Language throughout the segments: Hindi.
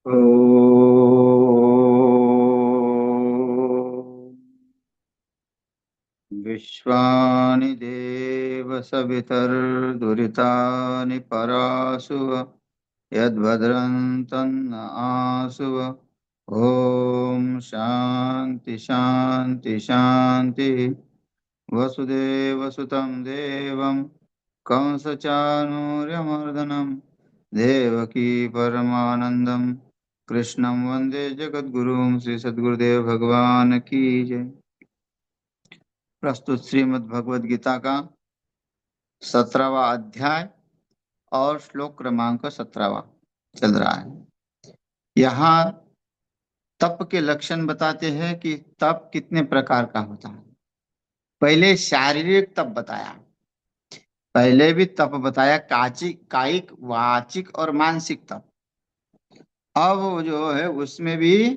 ॐ विश्वानि देव सवितर्दुरितानि परासुव यद्भद्रं तन्न आसुव। ॐ शान्ति शान्ति शान्तिः। वसुदेवसुतं देवं कंसचाणूर्यमर्दनं देवकी परमानन्दं कृष्णं वन्दे जगद्गुरुं श्री सद्गुरुदेव भगवान की जय। प्रस्तुत श्रीमद् भगवद गीता का 17वां अध्याय और श्लोक क्रमांक 17वां चल रहा है। यहाँ तप के लक्षण बताते हैं कि तप कितने प्रकार का होता है। पहले शारीरिक तप बताया, पहले भी तप बताया, कायिक वाचिक और मानसिक तप। अब जो है उसमें भी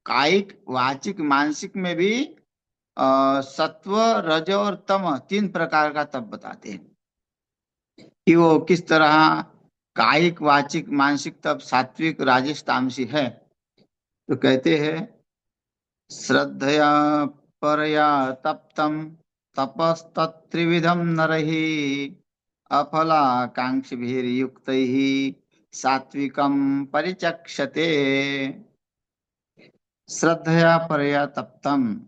कायिक वाचिक मानसिक में भी सत्व रज और तम तीन प्रकार का तप बताते हैं कि वो किस तरह कायिक वाचिक मानसिक तप सात्विक राजस तामसी है। तो कहते हैं श्रद्धया परया तप्तम तपस्तत्त्रिविधम नरहि अफलाकांक्षिभिर्युक्तैः सात्विकं परिचक्षते। श्रद्धया परया तप्तम,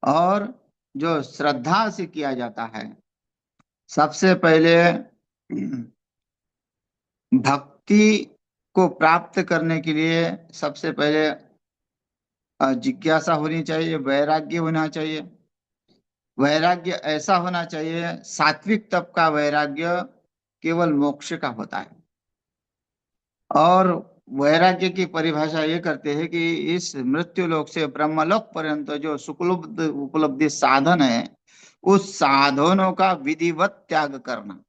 और जो श्रद्धा से किया जाता है। सबसे पहले भक्ति को प्राप्त करने के लिए सबसे पहले जिज्ञासा होनी चाहिए, वैराग्य होना चाहिए। वैराग्य ऐसा होना चाहिए, सात्विक तप का वैराग्य केवल मोक्ष का होता है। और वैराग्य की परिभाषा ये करते हैं कि इस मृत्यु लोक से ब्रह्मलोक पर्यंत जो सुखलुब्ध उपलब्धि साधन है, उस साधनों का विधिवत त्याग करना,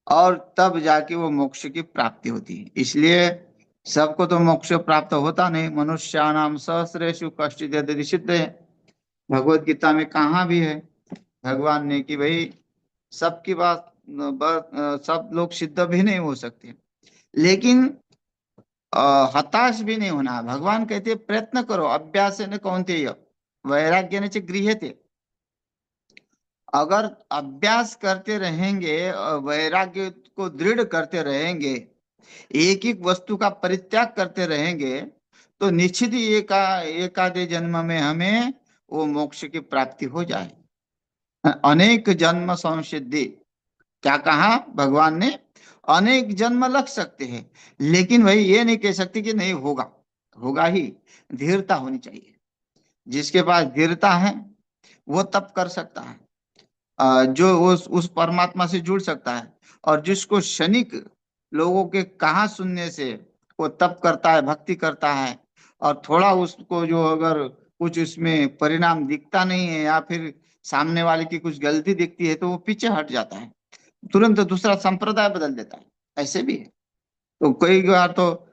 और तब जाके वो मोक्ष की प्राप्ति होती है। इसलिए सबको तो मोक्ष प्राप्त होता नहीं। मनुष्याणाम सहस्रेषु कश्चित् यदि सिद्धे, भगवत गीता में कहा भी है भगवान ने कि भाई सबकी सब लोग सिद्ध भी नहीं हो सकते, लेकिन हताश भी नहीं होना। भगवान कहते प्रयत्न करो, अभ्यास न कौन्तेय वैराग्य न च गृह्यते। अगर अभ्यास करते रहेंगे और वैराग्य को दृढ़ करते रहेंगे, एक एक वस्तु का परित्याग करते रहेंगे, तो निश्चित ही एकाधे जन्म में हमें वो मोक्ष की प्राप्ति हो जाए। अनेक जन्म संसिद्धि, क्या कहा भगवान ने? अनेक जन्म लग सकते हैं, लेकिन वही ये नहीं कह सकते कि नहीं होगा, होगा ही। धीरता होनी चाहिए। जिसके पास धीरता है वो तप कर सकता है, जो उस परमात्मा से जुड़ सकता है। और जिसको क्षणिक लोगों के कहा सुनने से वो तप करता है, भक्ति करता है, और थोड़ा उसको जो अगर कुछ उसमें परिणाम दिखता नहीं है या फिर सामने वाले की कुछ गलती दिखती है, तो वो पीछे हट जाता है, तुरंत दूसरा संप्रदाय बदल देता है। ऐसे भी है। तो कई बार तो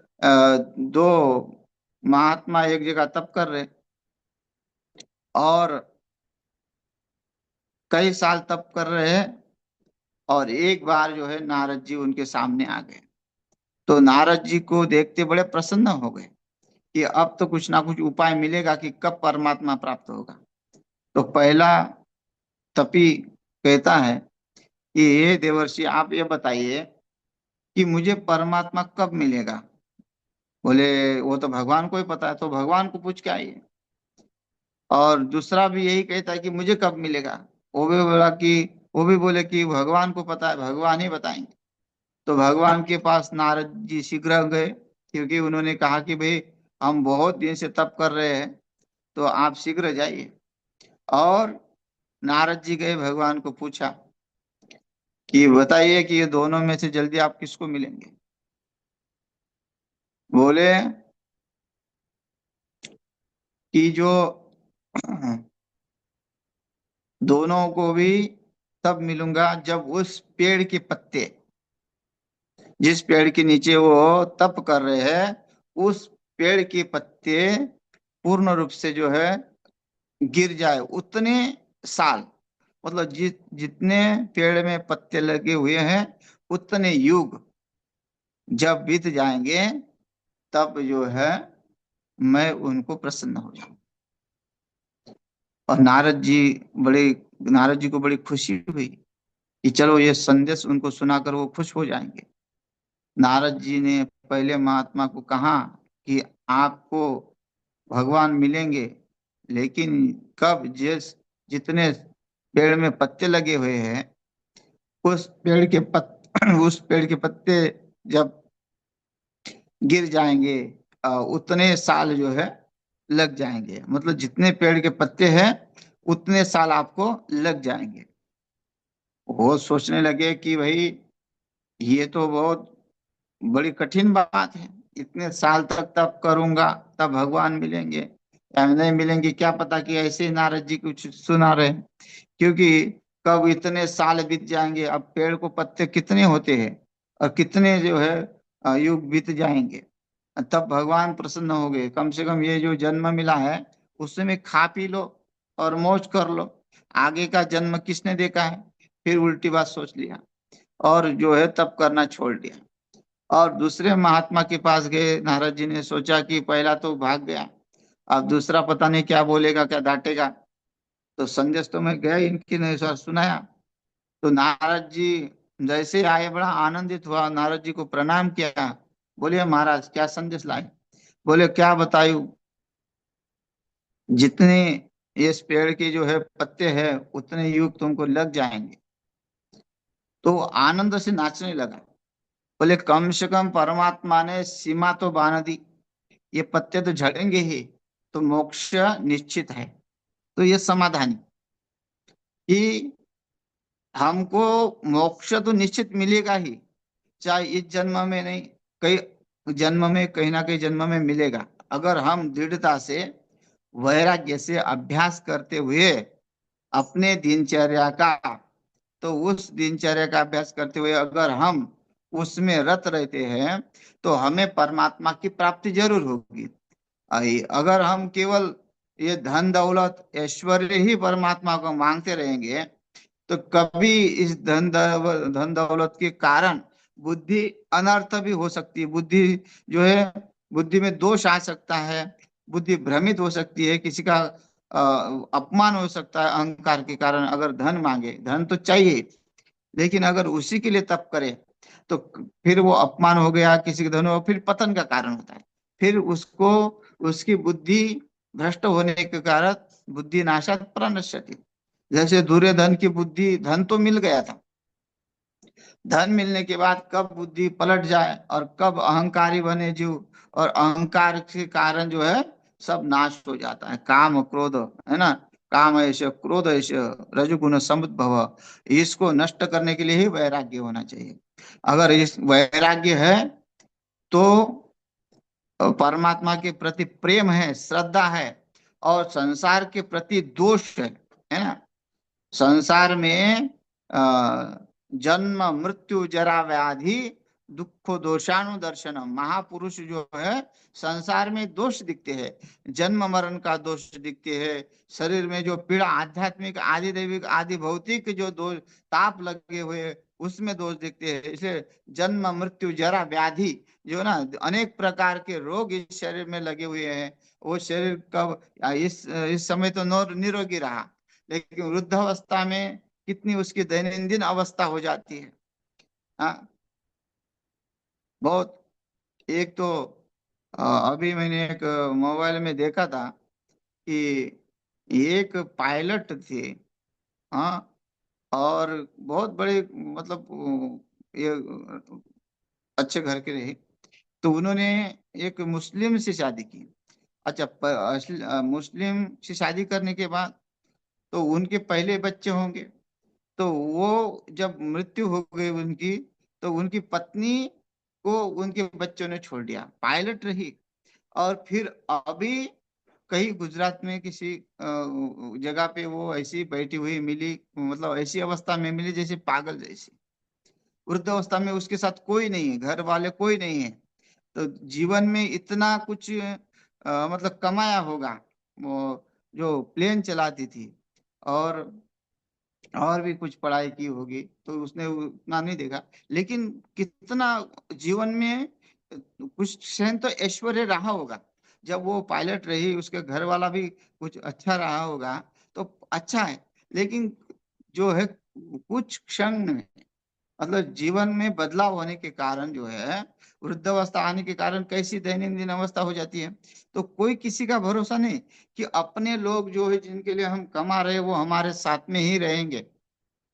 दो महात्मा एक जगह तप कर रहे और कई साल तप कर रहे हैं, और एक बार जो है नारद जी उनके सामने आ गए। तो नारद जी को देखते बड़े प्रसन्न हो गए कि अब तो कुछ ना कुछ उपाय मिलेगा कि कब परमात्मा प्राप्त होगा। तो पहला तपी कहता है कि ये देवर्षि, आप ये बताइए कि मुझे परमात्मा कब मिलेगा। बोले वो तो भगवान को ही पता है, तो भगवान को पूछ के आइए। और दूसरा भी यही कहता है कि मुझे कब मिलेगा। वो भी बोला कि वो भी बोले कि भगवान को पता है, भगवान ही बताएंगे। तो भगवान के पास नारद जी शीघ्र गए, क्योंकि उन्होंने कहा कि भाई हम बहुत दिन से तप कर रहे हैं, तो आप शीघ्र जाइए। और नारद जी गए, भगवान को पूछा कि बताइए कि ये दोनों में से जल्दी आप किसको मिलेंगे। बोले कि जो दोनों को भी तब मिलूंगा जब उस पेड़ के पत्ते, जिस पेड़ के नीचे वो तप कर रहे हैं, उस पेड़ के पत्ते पूर्ण रूप से जो है गिर जाए, उतने साल, मतलब जितने पेड़ में पत्ते लगे हुए हैं उतने युग जब बीत जाएंगे तब जो है मैं उनको प्रसन्न हो जाऊं। और बड़े नारद जी को बड़ी खुशी हुई कि चलो ये संदेश उनको सुनाकर वो खुश हो जाएंगे। नारद जी ने पहले महात्मा को कहा कि आपको भगवान मिलेंगे, लेकिन कब, जितने पेड़ में पत्ते लगे हुए हैं, उस पेड़ के उस पेड़ के पत्ते जब गिर जाएंगे, उतने साल जो है लग जाएंगे। मतलब जितने पेड़ के पत्ते हैं उतने साल आपको लग जाएंगे। वो सोचने लगे कि भाई ये तो बहुत बड़ी कठिन बात है, इतने साल तक तब करूंगा तब भगवान मिलेंगे या नहीं मिलेंगे, क्या पता कि ऐसे ही नारद जी कुछ सुना रहे। क्योंकि कब इतने साल बीत जाएंगे, अब पेड़ को पत्ते कितने होते हैं और कितने जो है युग बीत जाएंगे, तब भगवान प्रसन्न हो गए। कम से कम ये जो जन्म मिला है उसमें खा पी लो और मौज कर लो, आगे का जन्म किसने देखा है। फिर उल्टी बात सोच लिया और जो है तब करना छोड़ दिया। और दूसरे महात्मा के पास गए। नारद जी ने सोचा कि पहला तो भाग गया, अब दूसरा पता नहीं क्या बोलेगा, क्या डांटेगा। तो संदेश तो मैं गया इनकी ने सुनाया। तो नारद जी जैसे आए बड़ा आनंदित हुआ, नारद जी को प्रणाम किया। बोले महाराज क्या संदेश लाए। बोले क्या बतायूं, जितने इस पेड़ के जो है पत्ते हैं उतने युग तुमको लग जाएंगे। तो वो आनंद से नाचने लगा। बोले कम से कम परमात्मा ने सीमा तो बांध दी, ये पत्ते तो झड़ेंगे ही, तो मोक्ष निश्चित है। तो ये समाधान कि हमको मोक्ष तो निश्चित मिलेगा ही, चाहे इस जन्म में नहीं, कई जन्म में, कहीं ना कहीं जन्म में मिलेगा, अगर हम दृढ़ता से वैराग्य से अभ्यास करते हुए अपने दिनचर्या का, तो उस दिनचर्या का अभ्यास करते हुए अगर हम उसमें रत रहते हैं तो हमें परमात्मा की प्राप्ति जरूर होगी। अगर हम केवल ये धन दौलत ऐश्वर्य ही परमात्मा को मांगते रहेंगे तो कभी इस धन दौलत के कारण बुद्धि अनर्थ भी हो सकती है। बुद्धि जो है, बुद्धि में दोष आ सकता है, बुद्धि भ्रमित हो सकती है, किसी का अपमान हो सकता है अहंकार के कारण। अगर धन मांगे, धन तो चाहिए, लेकिन अगर उसी के लिए तप करे तो फिर वो अपमान हो गया किसी के धन, हो फिर पतन का कारण होता है। फिर उसको, उसकी बुद्धि भ्रष्ट होने के कारण बुद्धि नाशात प्रणश्यति। जैसे दुर्योधन की बुद्धि, धन तो मिल गया था, धन मिलने के बाद कब बुद्धि पलट जाए और कब अहंकारी बने जीव, और अहंकार के कारण जो है सब नाश हो जाता है। काम क्रोध, है ना, काम ऐसे क्रोध ऐसे रजोगुण समुद्भव, इसको नष्ट करने के लिए ही वैराग्य होना चाहिए। अगर इस वैराग्य है तो परमात्मा के प्रति प्रेम है, श्रद्धा है, और संसार के प्रति दोष है ना। संसार में जन्म मृत्यु जरा व्याधि दुखो दोषानुदर्शनम, महापुरुष जो है संसार में दोष दिखते हैं, जन्म मरण का दोष दिखते हैं, शरीर में जो पीड़ा आध्यात्मिक आदि दैविक आदि भौतिक जो दोष ताप लगे हुए उसमें दोष दिखते हैं। इसलिए जन्म मृत्यु जरा व्याधि जो ना अनेक प्रकार के रोग इस शरीर में लगे हुए हैं, वो शरीर कब, इस समय तो निरोगी रहा, लेकिन वृद्धावस्था में कितनी उसकी दैनंदिन अवस्था हो जाती है। हाँ, बहुत। एक तो अभी मैंने एक मोबाइल में देखा था कि एक पायलट थे। हाँ, और बहुत बड़े, मतलब ये अच्छे घर के रहे। तो उन्होंने एक मुस्लिम से शादी की। अच्छा, मुस्लिम से शादी करने के बाद तो उनके पहले बच्चे होंगे, तो वो जब मृत्यु हो गई उनकी, तो उनकी पत्नी को उनके बच्चों ने छोड़ दिया, पायलट रही। और फिर अभी कहीं गुजरात में किसी जगह पे वो ऐसी बैठी हुई मिली, मतलब ऐसी अवस्था में मिली जैसे पागल जैसी, वृद्ध अवस्था में, उसके साथ कोई नहीं है, घर वाले कोई नहीं है। तो जीवन में इतना कुछ मतलब कमाया होगा, वो जो प्लेन चलाती थी, और और भी कुछ पढ़ाई की होगी तो उसने उतना नहीं देखा, लेकिन कितना जीवन में कुछ क्षण तो ऐश्वर्य रहा होगा। जब वो पायलट रही, उसके घर वाला भी कुछ अच्छा रहा होगा तो अच्छा है। लेकिन जो है कुछ क्षण में, मतलब जीवन में बदलाव होने के कारण जो है, वृद्धावस्था आने के कारण कैसी दैनंदिन अवस्था हो जाती है। तो कोई किसी का भरोसा नहीं कि अपने लोग जो है जिनके लिए हम कमा रहे हैं वो हमारे साथ में ही रहेंगे।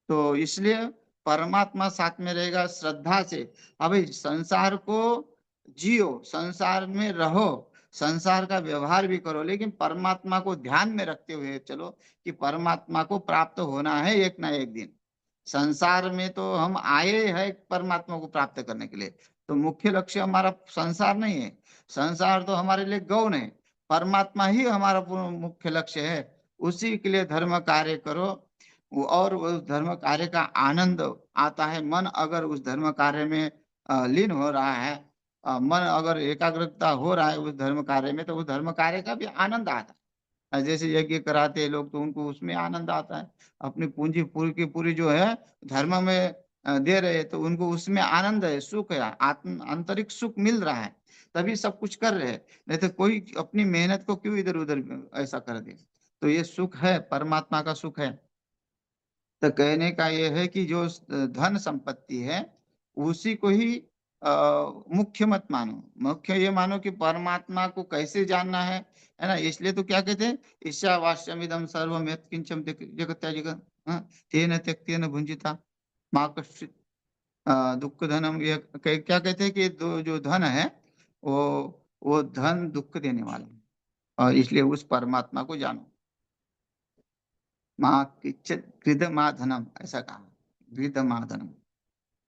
तो इसलिए परमात्मा साथ में रहेगा श्रद्धा से। अभी संसार को जियो, संसार में रहो, संसार का व्यवहार भी करो, लेकिन परमात्मा को ध्यान में रखते हुए चलो कि परमात्मा को प्राप्त होना है एक ना एक दिन। संसार में तो हम आए हैं परमात्मा को प्राप्त करने के लिए, तो मुख्य लक्ष्य हमारा संसार नहीं है। संसार तो हमारे लिए गौण है, परमात्मा ही हमारा मुख्य लक्ष्य है। उसी के लिए धर्म कार्य करो, और उस धर्म कार्य का आनंद आता है। मन अगर उस धर्म कार्य में लीन हो रहा है, मन अगर एकाग्रता हो रहा है उस धर्म कार्य में, तो उस धर्म कार्य का भी आनंद आता है। जैसे यज्ञ कराते हैं लोग तो उनको उसमें आनंद आता है। अपनी पूंजी पूरी की पूरी जो है धर्म में दे रहे हैं तो उनको उसमें आनंद है, सुख है, आत्म आंतरिक सुख मिल रहा है, तभी सब कुछ कर रहे हैं। नहीं तो कोई अपनी मेहनत को क्यों इधर उधर ऐसा कर दे। तो ये सुख है, परमात्मा का सुख है। तो कहने का ये है कि जो धन संपत्ति है उसी को ही मुख्य मत मानो। मुख्य ये मानो कि परमात्मा को कैसे जानना है ना। इसलिए तो क्या कहते हैं, ईशावास्यमिदं सर्वम यत्किंचन जगत्या जगत, हाँ, तेन त्यक्तेन भुंजिता माँ कश्चित् दुख धनम। ये क्या कहते हैं कि जो धन है वो धन दुख देने वाला है, और इसलिए उस परमात्मा को जानो। माँ किच्चित कृत माँ धनम, ऐसा कहा, कृत माँ धनम।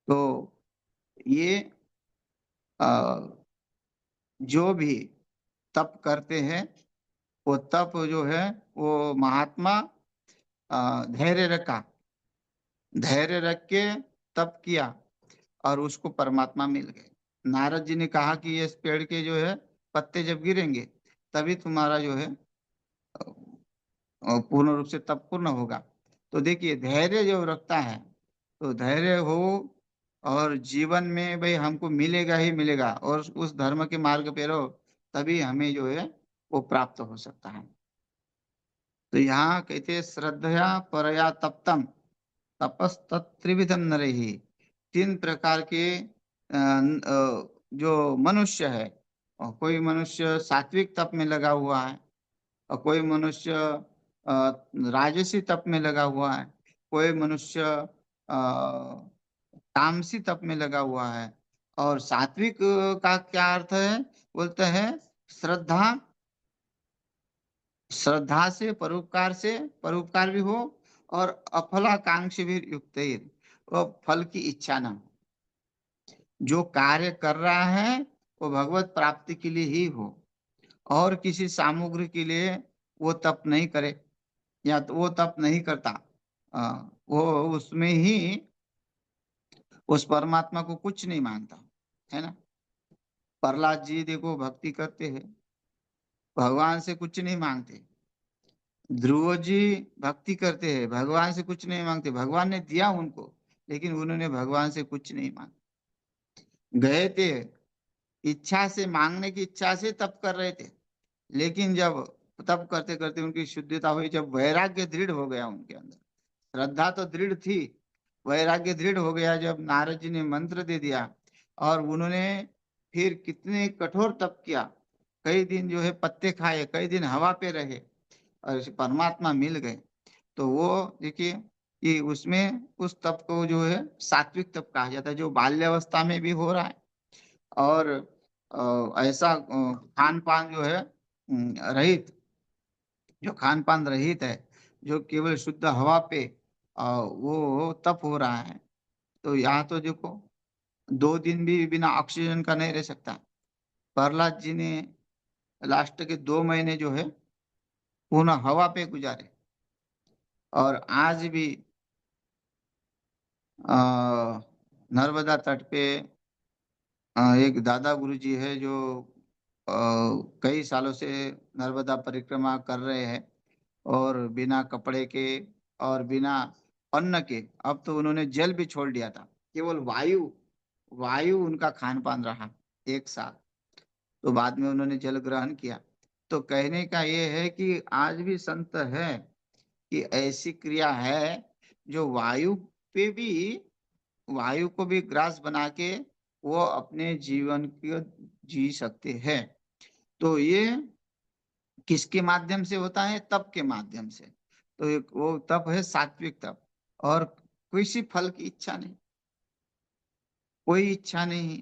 तो ये जो भी तप करते हैं, वो तप जो है वो महात्मा धैर्य रखा, धैर्य रख के तप किया और उसको परमात्मा मिल गए। नारद जी ने कहा कि ये इस पेड़ के जो है पत्ते जब गिरेंगे तभी तुम्हारा जो है पूर्ण रूप से तप पूर्ण होगा। तो देखिए धैर्य जो रखता है, तो धैर्य हो, और जीवन में भाई हमको मिलेगा ही मिलेगा, और उस धर्म के मार्ग पे रहो, तभी हमें जो है वो प्राप्त हो सकता है। तो यहाँ कहते हैं श्रद्धया परया तप्तम तपस्तत्त्रिविधम नरहि। तीन प्रकार के जो मनुष्य है, और कोई मनुष्य सात्विक तप में लगा हुआ है, और कोई मनुष्य राजसी तप में लगा हुआ है, कोई मनुष्य तामसी तप में लगा हुआ है। और सात्विक का क्या अर्थ है, बोलते हैं श्रद्धा, श्रद्धा से परोपकार, से परोपकार भी हो, और अफलाकांक्षी भी युक्त, वो फल की इच्छा ना हो। जो कार्य कर रहा है वो भगवत प्राप्ति के लिए ही हो, और किसी सामग्री के लिए वो तप नहीं करे, या तो वो तप नहीं करता। वो उसमें ही उस परमात्मा को कुछ नहीं मांगता, है ना। प्रहलाद जी देखो भक्ति करते हैं, भगवान से कुछ नहीं मांगते। ध्रुव जी भक्ति करते हैं, भगवान से कुछ नहीं मांगते, भगवान ने दिया उनको, लेकिन उन्होंने भगवान से कुछ नहीं मांगा। गए थे इच्छा से, मांगने की इच्छा से तप कर रहे थे, लेकिन जब तप करते करते उनकी शुद्धता हुई, जब वैराग्य दृढ़ हो गया उनके अंदर, श्रद्धा तो दृढ़ थी, वैराग्य दृढ़ हो गया, जब नारद जी ने मंत्र दे दिया, और उन्होंने फिर कितने कठोर तप किया। कई दिन जो है पत्ते खाए, कई दिन हवा पे रहे, और परमात्मा मिल गए। तो वो देखिए कि उसमें उस तप को जो है सात्विक तप कहा जाता है, जो बाल्यावस्था में भी हो रहा है, और ऐसा खान पान जो है रहित, जो खान पान रहित है, जो केवल शुद्ध हवा पे वो तप हो रहा है। तो यहाँ तो देखो 2 दिन भी बिना ऑक्सीजन का नहीं रह सकता। प्रहलाद जी ने लास्ट के 2 महीने जो है पुनः हवा पे गुजारे। और आज भी अ, नर्मदा तट पे एक दादा गुरु जी है जो अ, कई सालों से नर्मदा परिक्रमा कर रहे हैं, और बिना कपड़े के और बिना अन्न के, अब तो उन्होंने जल भी छोड़ दिया था, केवल वायु, वायु उनका खान पान रहा एक साथ। तो बाद में उन्होंने जल ग्रहण किया। तो कहने का ये है कि आज भी संत है कि ऐसी क्रिया है जो वायु पे भी, वायु को भी ग्रास बना के वो अपने जीवन को जी सकते हैं। तो ये किसके माध्यम से होता है? तप के माध्यम से। तो वो तप है सात्विक तप, और किसी फल की इच्छा नहीं, कोई इच्छा नहीं।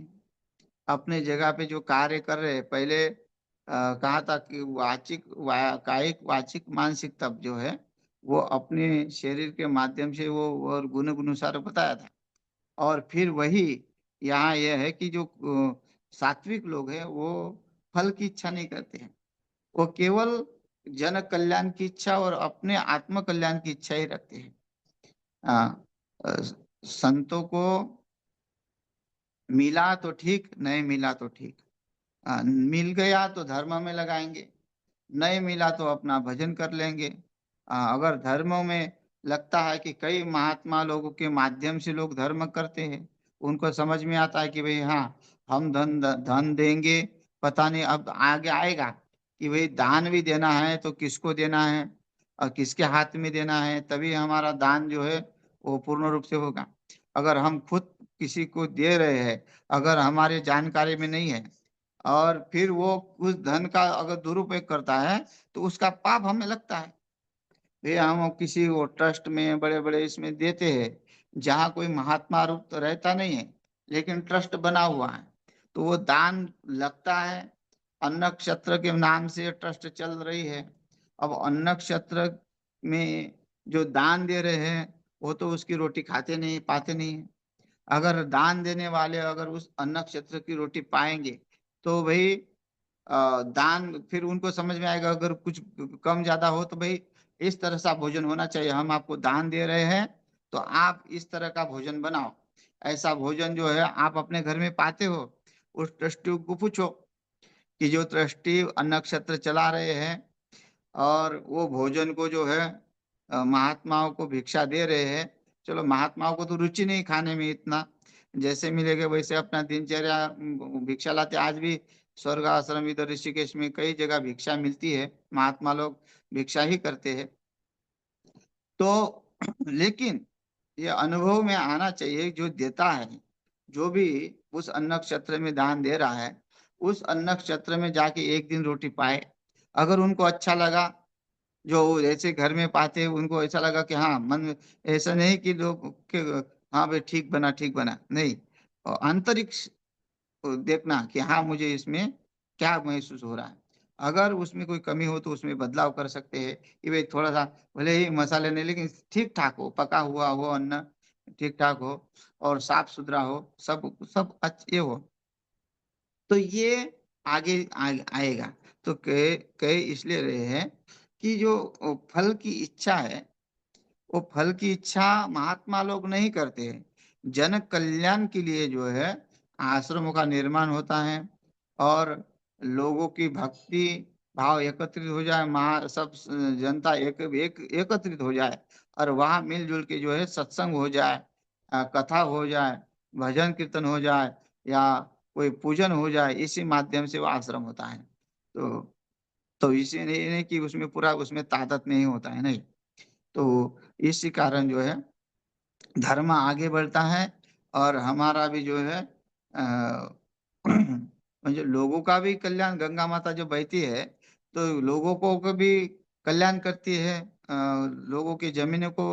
अपने जगह पे जो कार्य कर रहे हैं, पहले कहा था कि कायिक वाचिक मानसिक तप जो है वो अपने शरीर के माध्यम से वो और गुण अनुसार बताया था। और फिर वही यहाँ यह है कि जो सात्विक लोग हैं वो फल की इच्छा नहीं करते हैं, वो केवल जन कल्याण की इच्छा और अपने आत्म कल्याण की इच्छा ही रखते हैं। अ, संतों को मिला तो ठीक, नहीं मिला तो ठीक। मिल गया तो धर्म में लगाएंगे, नहीं मिला तो अपना भजन कर लेंगे। अगर धर्मों में लगता है कि कई महात्मा लोगों के माध्यम से लोग धर्म करते हैं, उनको समझ में आता है कि भाई हाँ, हम धन धन देंगे, पता नहीं अब आगे आएगा कि भाई दान भी देना है तो किसको देना है और किसके हाथ में देना है, तभी हमारा दान जो है वो पूर्ण रूप से होगा। अगर हम खुद किसी को दे रहे हैं, अगर हमारे जानकारी में नहीं है, और फिर वो उस धन का अगर दुरुपयोग करता है, तो उसका पाप हमें लगता है। ये हम किसी वो ट्रस्ट में बड़े बड़े इसमें देते हैं जहाँ कोई महात्मा रूप तो रहता नहीं है, लेकिन ट्रस्ट बना हुआ है, तो वो दान लगता है। अन्न क्षेत्र के नाम से ट्रस्ट चल रही है। अब अन्न क्षेत्र में जो दान दे रहे हैं वो तो उसकी रोटी खाते नहीं, पाते नहीं। अगर दान देने वाले अगर उस अन्न क्षेत्र की रोटी पाएंगे तो भाई दान फिर उनको समझ में आएगा, अगर कुछ कम ज्यादा हो तो भाई इस तरह सा भोजन होना चाहिए, हम आपको दान दे रहे हैं तो आप इस तरह का भोजन बनाओ। ऐसा भोजन जो है आप अपने घर में पाते हो, उस ट्रस्टी को पूछो कि जो ट्रस्टी अन्न क्षेत्र चला रहे हैं और वो भोजन को जो है महात्माओं को भिक्षा दे रहे हैं। चलो महात्माओं को तो रुचि नहीं खाने में इतना, जैसे मिलेगा वैसे अपना दिनचर्या भिक्षा लाते। आज भी स्वर्ग आश्रम इधर ऋषिकेश में कई जगह भिक्षा मिलती है, महात्मा लोग भिक्षा ही करते हैं। तो लेकिन ये अनुभव में आना चाहिए, जो देता है, जो भी उस अन्न क्षेत्र में दान दे रहा है, उस अन्न क्षेत्र में जाके एक दिन रोटी पाए, अगर उनको अच्छा लगा, जो ऐसे घर में पाते हैं उनको ऐसा लगा कि हाँ मन में, ऐसा नहीं कि लोग के हाँ भाई ठीक बना, ठीक बना, नहीं, और आंतरिक देखना कि हाँ मुझे इसमें क्या महसूस हो रहा है। अगर उसमें कोई कमी हो तो उसमें बदलाव कर सकते हैं कि भाई थोड़ा सा भले ही मसाले नहीं, लेकिन ठीक ठाक हो, पका हुआ हो अन्न, ठीक ठाक हो और साफ सुथरा हो, सब सब अच्छे हो, तो ये आगे आएगा। तो कह इसलिए रहे हैं कि जो फल की इच्छा है, वो फल की इच्छा महात्मा लोग नहीं करते हैं। जन कल्याण के लिए जो है आश्रमों का निर्माण होता है, और लोगों की भक्ति भाव एकत्रित हो जाए, महा सब जनता एक एकत्रित हो जाए, और वहां मिलजुल के जो है सत्संग हो जाए, कथा हो जाए, भजन कीर्तन हो जाए, या कोई पूजन हो जाए, इसी माध्यम से वो आश्रम होता है। तो इसी नहीं कि उसमें पूरा उसमें ताकत नहीं होता है, नहीं। तो इसी कारण जो है धर्म आगे बढ़ता है, और हमारा भी जो है जो लोगों का भी कल्याण, गंगा माता जो बहती है तो लोगों को भी कल्याण करती है, लोगों की जमीनों को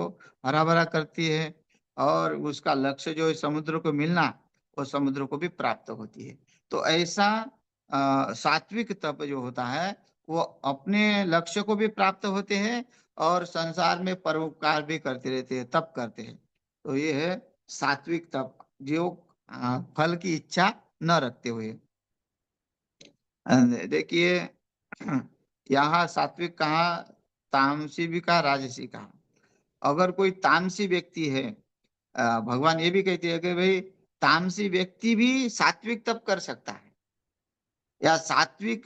हरा भरा करती है, और उसका लक्ष्य जो है समुद्र को मिलना, वो समुद्र को भी प्राप्त होती है। तो ऐसा सात्विक तप जो होता है वो अपने लक्ष्य को भी प्राप्त होते हैं, और संसार में परोपकार भी करते रहते हैं, तप करते हैं। तो ये है सात्विक तप, जो फल की इच्छा न रखते हुए। देखिए यहाँ सात्विक कहा, तामसी भी कहा, राजसी कहा। अगर कोई तामसी व्यक्ति है, भगवान ये भी कहते हैं कि भाई तामसी व्यक्ति भी सात्विक तप कर सकता है, या सात्विक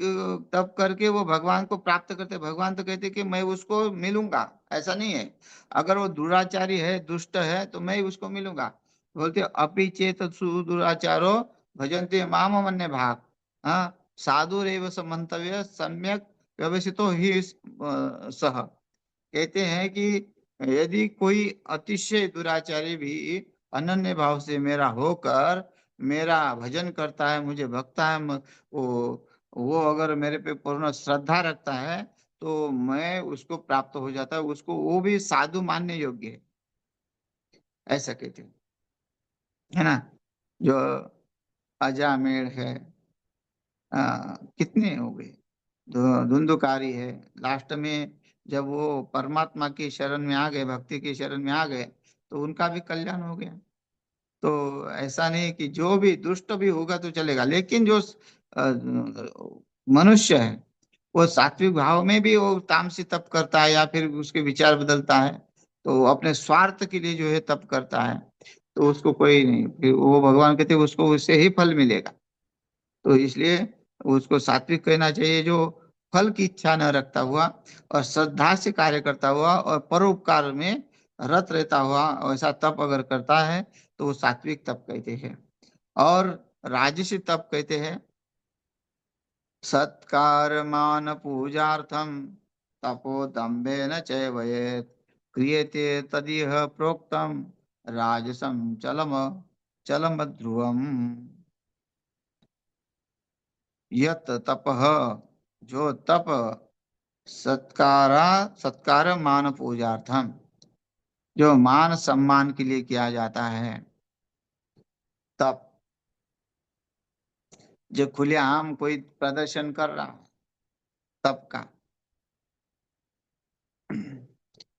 तप करके वो भगवान को प्राप्त करते। भगवान तो कहते कि मैं उसको मिलूंगा, ऐसा नहीं है। अगर वो दुराचारी है, दुष्ट है, तो मैं ही उसको मिलूंगा। बोलते अपि चेत सुदुराचारो भजन्ते माम मन्य भाग। हाँ, साधुरेव स मंतव्य सम्यक व्यवसितो ही सह। कहते हैं कि यदि कोई अतिशय दुराचारी भी अनन्य भाव से मेरा होकर मेरा भजन करता है, मुझे भक्ता है, वो अगर मेरे पे पूर्ण श्रद्धा रखता है, तो मैं उसको प्राप्त हो जाता है, उसको वो भी साधु मानने योग्य है, ऐसा कहते हैं। है ना? जो अजामेळ है, कितने हो गए, धुंधुकारी है, लास्ट में जब वो परमात्मा की शरण में आ गए, भक्ति की शरण में आ गए, तो उनका भी कल्याण हो गया। तो ऐसा नहीं कि जो भी दुष्ट भी होगा तो चलेगा, लेकिन जो मनुष्य है, वो सात्विक भाव में भी वो तामसी तप करता है या फिर उसके विचार बदलता है, तो वो अपने स्वार्थ के लिए जो है तप करता है, तो उसको कोई नहीं, फिर वो भगवान कहते हैं उसको उससे ही फल मिलेगा। तो इसलिए उसको सात्विक कहना चाहिए, जो फल की इच्छा न रखता हुआ और श्रद्धा से कार्य करता हुआ और परोपकार में रत रहता हुआ ऐसा तप अगर करता है, तो वो सात्विक तप कहते हैं। और राजसी तप कहते हैं सत्कार मान पूजार्थम तपो दम्भेन चैवयेत् क्रियते तदिह प्रोक्तम राजसम चलम चलम ध्रुवम। यत तपः, जो तप सत्कारा सत्कार मान पूजार्थम, जो मान सम्मान के लिए किया जाता है, तप, जो खुलेआम कोई प्रदर्शन कर रहा है तप का,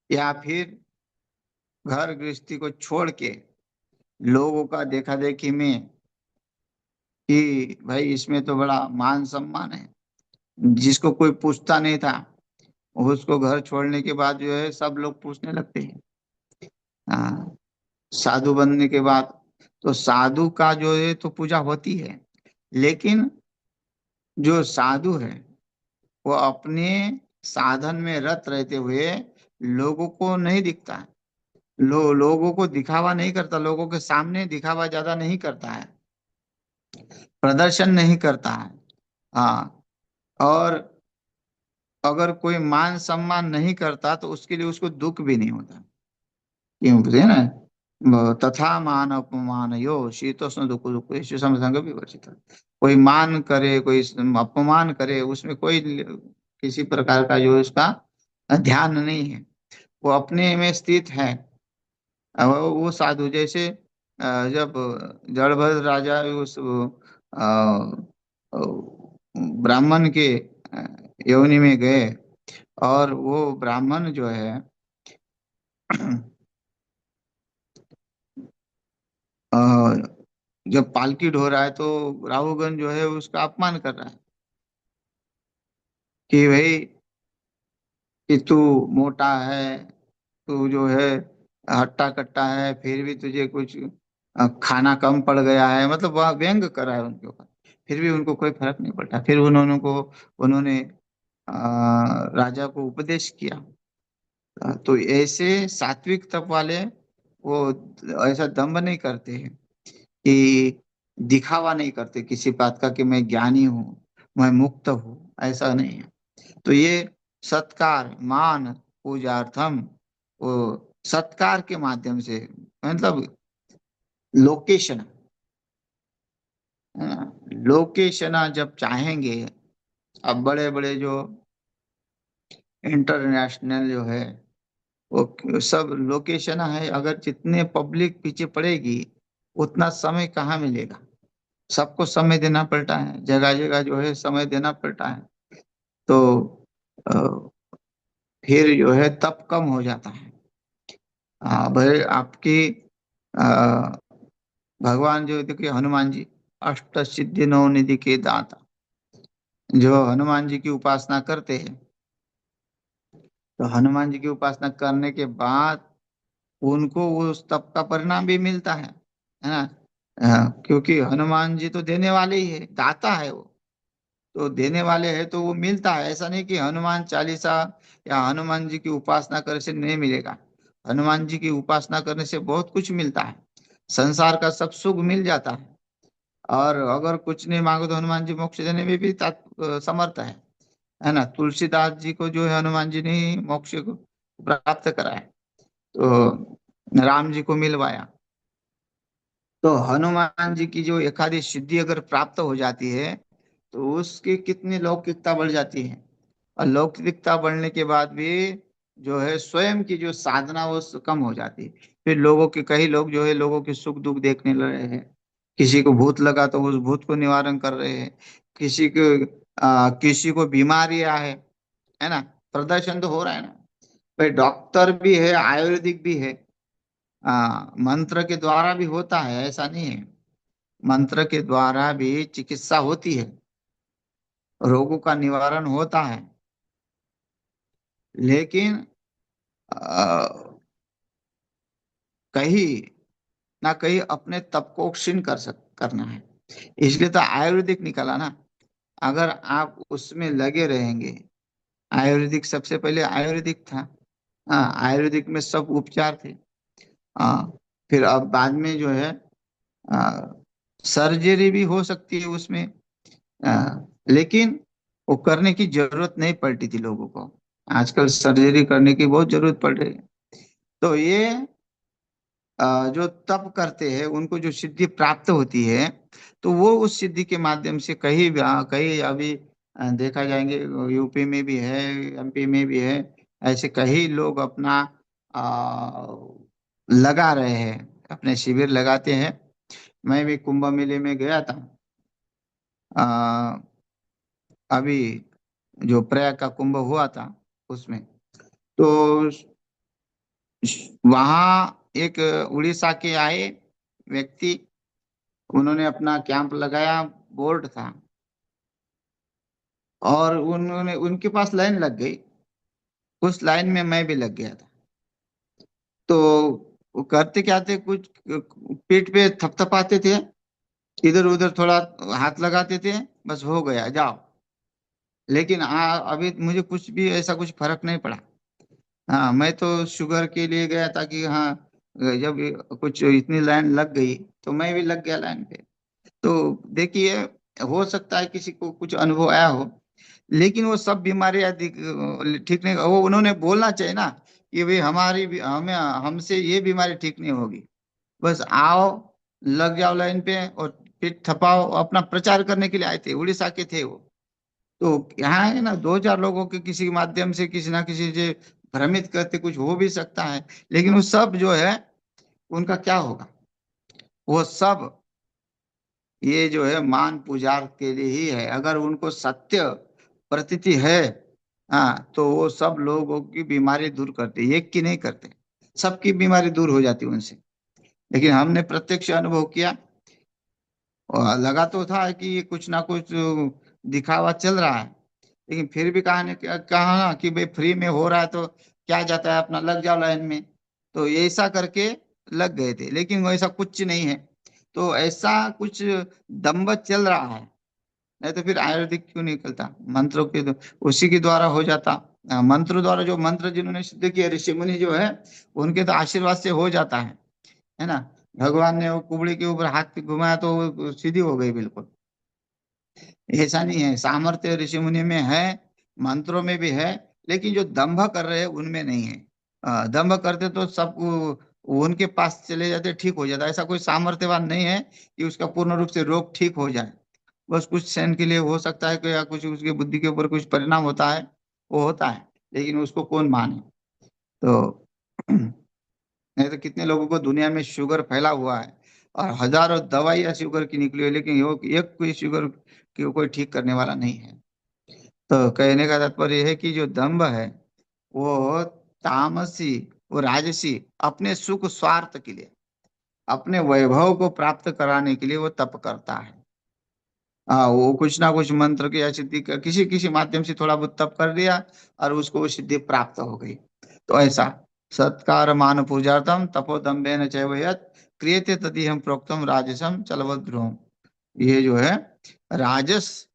या फिर घर गृहस्थी को छोड़ के लोगों का देखा देखी में कि भाई इसमें तो बड़ा मान सम्मान है, जिसको कोई पूछता नहीं था, उसको घर छोड़ने के बाद जो है सब लोग पूछने लगते हैं। हाँ, साधु बनने के बाद तो साधु का जो है तो पूजा होती है, लेकिन जो साधु है वो अपने साधन में रत रहते हुए लोगों को नहीं दिखता है, लोगों को दिखावा नहीं करता, लोगों के सामने दिखावा ज्यादा नहीं करता है, प्रदर्शन नहीं करता है। हाँ, और अगर कोई मान सम्मान नहीं करता तो उसके लिए उसको दुख भी नहीं होता। क्यों बोलते हैं ना, तथा मान अपमान यो शीतोष्ण दुख दुख समसंग विवर्जित। कोई मान करे, कोई अपमान करे, उसमें कोई किसी प्रकार का जो उसका ध्यान नहीं है, वो अपने में स्थित है। वो साधु जैसे जब जड़भद्र राजा उस ब्राह्मण के योनि में गए, और वो ब्राह्मण जो है अ, जब पालकी ढो रहा है तो राहुगण जो है उसका अपमान कर रहा है कि भाई कि तू मोटा है, तू जो है हट्टा कट्टा है, फिर भी तुझे कुछ खाना कम पड़ गया है, मतलब वह व्यंग कर रहा है उनके ऊपर। फिर भी उनको कोई फर्क नहीं पड़ता, फिर उन्होंने राजा को उपदेश किया। तो ऐसे सात्विक तप वाले वो ऐसा दंभ नहीं करते हैं कि दिखावा नहीं करते किसी बात का कि मैं ज्ञानी हूँ, मैं मुक्त हूँ, ऐसा नहीं है। तो ये सत्कार मान पूजार्थम, वो सत्कार के माध्यम से, मतलब लोकेशन, है ना, लोकेशन जब चाहेंगे, अब बड़े बड़े जो इंटरनेशनल जो है वो सब लोकेशन है, अगर जितने पब्लिक पीछे पड़ेगी उतना समय कहाँ मिलेगा, सबको समय देना पड़ता है, जगह जगह जो है समय देना पड़ता है। तो अ, फिर जो है तप कम हो जाता है। हाँ भाई, आपकी अ, भगवान जो देखिए हनुमान जी, अष्ट सिद्धि नौ निधि के दाता, जो हनुमान जी की उपासना करते हैं, तो हनुमान जी की उपासना करने के बाद उनको उस तप का परिणाम भी मिलता है ना। हाँ, क्योंकि हनुमान जी तो देने वाले ही है, दाता है वो। तो देने वाले हैं तो वो मिलता है। ऐसा नहीं कि हनुमान चालीसा या हनुमान जी की उपासना करने से नहीं मिलेगा। हनुमान जी की उपासना करने से बहुत कुछ मिलता है। संसार का सब सुख मिल जाता है। और अगर कुछ नहीं मांगो तो हनुमान जी मोक्ष देने में भी समर्थ है ना। तुलसीदास जी को जो है हनुमान जी ने ही मोक्ष को प्राप्त कराया, तो राम जी को मिलवाया। तो हनुमान जी की जो एकादश सिद्धि अगर प्राप्त हो जाती है तो उसकी कितनी लौकिकता बढ़ जाती है। और लौकिकता बढ़ने के बाद भी जो है स्वयं की जो साधना वो कम हो जाती है। फिर लोगों के कई लोग जो है लोगों के सुख दुख देखने लग रहे हैं। किसी को भूत लगा तो उस भूत को निवारण कर रहे हैं। किसी को बीमारियां है ना। प्रदर्शन तो हो रहा है ना। भाई डॉक्टर भी है, आयुर्वेदिक भी है। मंत्र के द्वारा भी होता है, ऐसा नहीं है। मंत्र के द्वारा भी चिकित्सा होती है, रोगों का निवारण होता है। लेकिन कहीं ना कहीं अपने तप को क्षीण करना है। इसलिए तो आयुर्वेदिक निकला ना। अगर आप उसमें लगे रहेंगे, आयुर्वेदिक सबसे पहले आयुर्वेदिक था। हाँ, आयुर्वेदिक में सब उपचार थे। हाँ, फिर अब बाद में जो है सर्जरी भी हो सकती है उसमें। लेकिन वो करने की जरूरत नहीं पड़ती थी लोगों को। आजकल सर्जरी करने की बहुत जरूरत पड़ रही है। तो ये जो तप करते हैं उनको जो सिद्धि प्राप्त होती है, तो वो उस सिद्धि के माध्यम से कहीं कहीं अभी देखा जाएंगे, यूपी में भी है, एमपी में भी है। ऐसे कई लोग अपना आ, लगा रहे हैं, अपने शिविर लगाते हैं। मैं भी कुंभ मेले में गया था। आ, अभी जो प्रयाग का कुंभ हुआ था उसमें, तो वहाँ एक उड़ीसा के आए व्यक्ति, उन्होंने अपना कैंप लगाया। बोर्ड था और उन्होंने उनके पास लाइन लग गई। उस लाइन में मैं भी लग गया था। तो वो करते क्या थे, कुछ पीठ पे थपथपाते थे, इधर उधर थोड़ा हाथ लगाते थे, बस हो गया जाओ। लेकिन अभी मुझे कुछ भी ऐसा कुछ फर्क नहीं पड़ा। हाँ, मैं तो शुगर के लिए गया था कि हाँ, जब कुछ इतनी लाइन लग गई तो मैं भी लग गया लाइन पे। तो देखिए, हो सकता है किसी को कुछ अनुभव आया हो, लेकिन वो सब बीमारियां ठीक नहीं। वो उन्होंने बोलना चाहिए ना कि भाई हमें हमसे ये बीमारी ठीक नहीं होगी। बस आओ, लग जाओ लाइन पे और फिर थपाओ। अपना प्रचार करने के लिए आए थे, उड़ीसा के थे वो। तो यहाँ है ना, दो चार लोगों के किसी के माध्यम से किसी ना किसी से भ्रमित करते कुछ हो भी सकता है। लेकिन वो सब जो है उनका क्या होगा, वो सब ये जो है मान पूजार के लिए ही है। अगर उनको सत्य प्रतीति है, हाँ, तो वो सब लोगों की बीमारी दूर करते, एक की नहीं करते, सबकी बीमारी दूर हो जाती उनसे। लेकिन हमने प्रत्यक्ष अनुभव किया, और लगा तो था कि ये कुछ ना कुछ दिखावा चल रहा है। लेकिन फिर भी कहा ना कि भाई फ्री में हो रहा है तो क्या जाता है, अपना लग जाओ लाइन में। तो ये ऐसा करके लग गए थे, लेकिन वो ऐसा कुछ नहीं है। तो ऐसा कुछ दम्भ चल रहा है। नहीं तो फिर आयुर्वेदिक क्यों निकलता, मंत्रों के उसी के द्वारा हो जाता। मंत्र द्वारा, जो मंत्र जिन्होंने सिद्ध किया ऋषि मुनि जो है, उनके तो आशीर्वाद से हो जाता है ना। भगवान ने वो कुबड़ी के ऊपर हाथ घुमाया तो वो सीधी हो गई बिल्कुल। ऐसा नहीं है, सामर्थ्य ऋषि मुनि में है, मंत्रों में भी है। लेकिन जो दंभ कर रहे हैं उनमें नहीं है। दंभ करते तो सब उनके पास चले जाते, ठीक हो जाता। ऐसा कोई सामर्थ्यवान नहीं है कि उसका पूर्ण रूप से रोग ठीक हो जाए। बस कुछ सेन के लिए हो सकता है कि, या कुछ उसकी बुद्धि के ऊपर कुछ परिणाम होता है, वो होता है। लेकिन उसको कौन माने। तो नहीं तो कितने लोगों को दुनिया में शुगर फैला हुआ है, और हजारों दवाइयां शुगर की निकली है, लेकिन एक कोई शुगर की कोई ठीक करने वाला नहीं है। तो कहने का तात्पर्य है कि जो दंभ है वो तामसी, वो राजसी, अपने सुख स्वार्थ के लिए, अपने वैभव को प्राप्त कराने के लिए वो तप करता है। हाँ, वो कुछ ना कुछ मंत्र की या सिद्धि का किसी किसी माध्यम से थोड़ा बहुत तप कर दिया, और उसको वो सिद्धि प्राप्त हो गई। तो ऐसा सत्कार मान पूजार्थम तपोदम्भेन चैव यत् क्रियते तदिह प्रोक्तम राजसम चलवद्रुम। ये जो है राजस,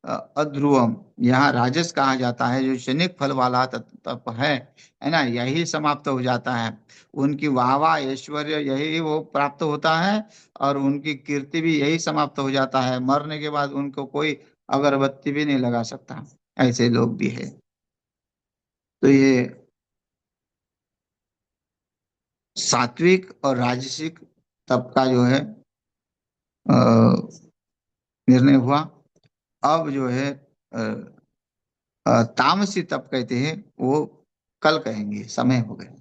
अध्रुवम, यहाँ राजस कहा जाता है, जो क्षणिक फल वाला तप है ना, यही समाप्त हो जाता है। उनकी वाहवा ऐश्वर्य यही वो प्राप्त होता है, और उनकी कीर्ति भी यही समाप्त हो जाता है। मरने के बाद उनको कोई अगरबत्ती भी नहीं लगा सकता। ऐसे लोग भी है। तो ये सात्विक और राजसिक तप का जो है निर्णय हुआ। अब जो है तामसी तप कहते हैं, वो कल कहेंगे, समय हो गया।